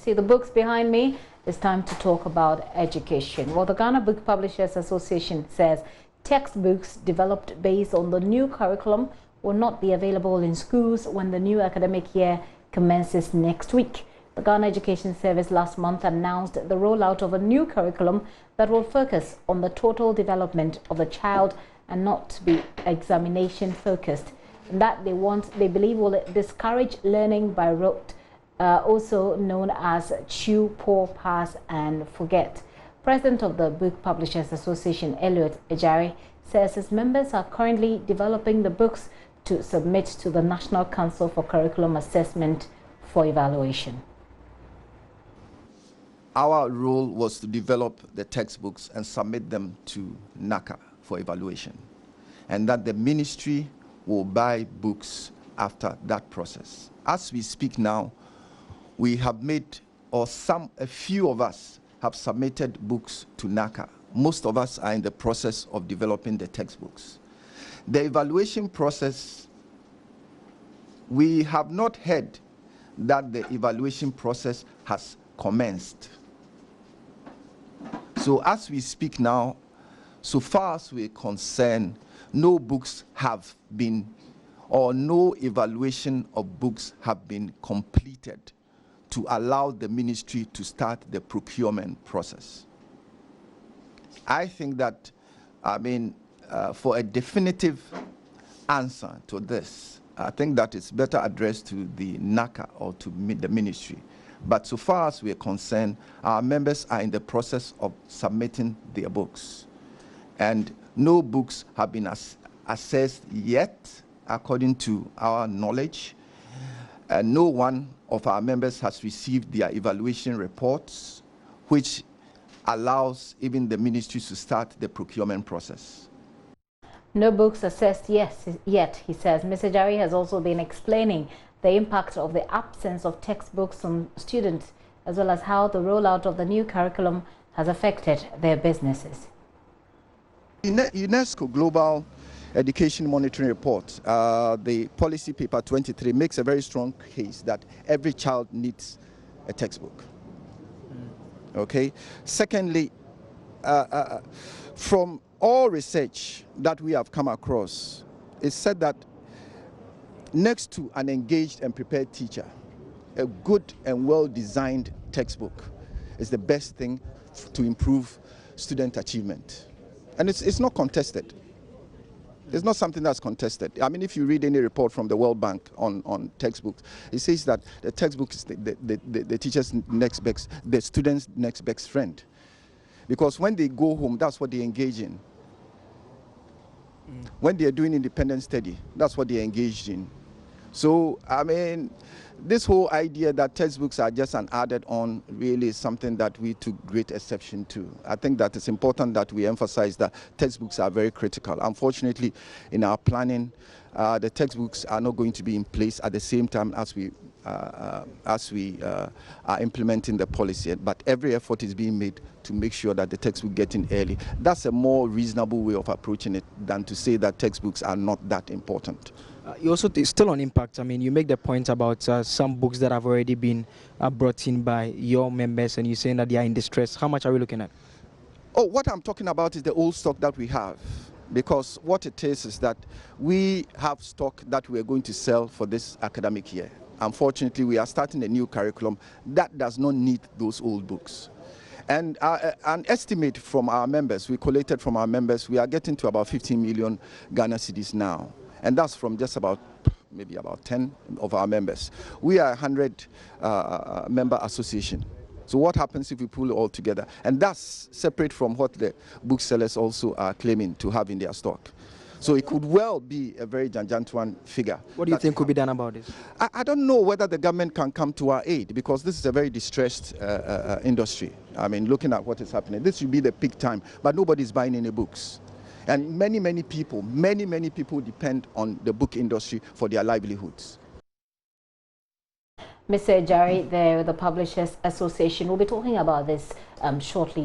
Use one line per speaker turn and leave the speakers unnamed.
see the books behind me. It's time to talk about education. Well, the Ghana Book Publishers Association says textbooks developed based on the new curriculum will not be available in schools when the new academic year commences next week. The Ghana Education Service last month announced the rollout of a new curriculum that will focus on the total development of the child and not be examination focused. And that they believe will discourage learning by rote, also known as chew, pour, pass and forget. President of the Book Publishers Association, Elliot Ejari, says his members are currently developing the books to submit to the National Council for Curriculum Assessment for evaluation.
Our role was to develop the textbooks and submit them to NACA for evaluation, and that the ministry will buy books after that process. As we speak now, we have made, a few of us have submitted books to NACA. Most of us are in the process of developing the textbooks. The evaluation process, we have not heard that the evaluation process has commenced. So as we speak now, so far as we're concerned, no books have been, or no evaluation of books have been completed to allow the ministry to start the procurement process. I think that, for a definitive answer to this, I think that it's better addressed to the NACA or to the ministry. But so far as we are concerned, our members are in the process of submitting their books. And no books have been assessed yet, according to our knowledge. No one of our members has received their evaluation reports, which allows even the ministry to start the procurement process.
No books assessed yet, he says. Mr. Jari has also been explaining the impact of the absence of textbooks on students, as well as how the rollout of the new curriculum has affected their businesses.
UNESCO Global Education Monitoring Report, the policy paper 23, makes a very strong case that every child needs a textbook. Okay. Secondly, from all research that we have come across, it's said that next to an engaged and prepared teacher, a good and well-designed textbook is the best thing to improve student achievement. And it's not contested. It's not something that's contested. I mean, if you read any report from the World Bank on textbooks, it says that the textbook is the teacher's next best, the student's next best friend. Because when they go home, that's what they engage in. When they're doing independent study, that's what they're engaged in. So, I mean, this whole idea that textbooks are just an added on really is something that we took great exception to. I think that it's important that we emphasize that textbooks are very critical. Unfortunately, in our planning, the textbooks are not going to be in place at the same time as we are implementing the policy. But every effort is being made to make sure that the textbook get in early. That's a more reasonable way of approaching it than to say that textbooks are not that important.
You also still on impact. I mean, you make the point about some books that have already been brought in by your members, and you're saying that they are in distress. How much are we looking at?
Oh, what I'm talking about is the old stock that we have. Because what it is that we have stock that we are going to sell for this academic year. Unfortunately, we are starting a new curriculum that does not need those old books. And an estimate from our members, we collated from our members, we are getting to about 15 million Ghana cedis now. And that's from just about, maybe about 10 of our members. We are a 100 member association. So what happens if we pull it all together? And that's separate from what the booksellers also are claiming to have in their stock. So it could well be a very gigantuan figure.
What do you think could be done about this?
I don't know whether the government can come to our aid, because this is a very distressed industry. I mean, looking at what is happening, this should be the peak time, but nobody's buying any books. And many people depend on the book industry for their livelihoods.
Mr. Jari, the Publishers Association, will be talking about this shortly.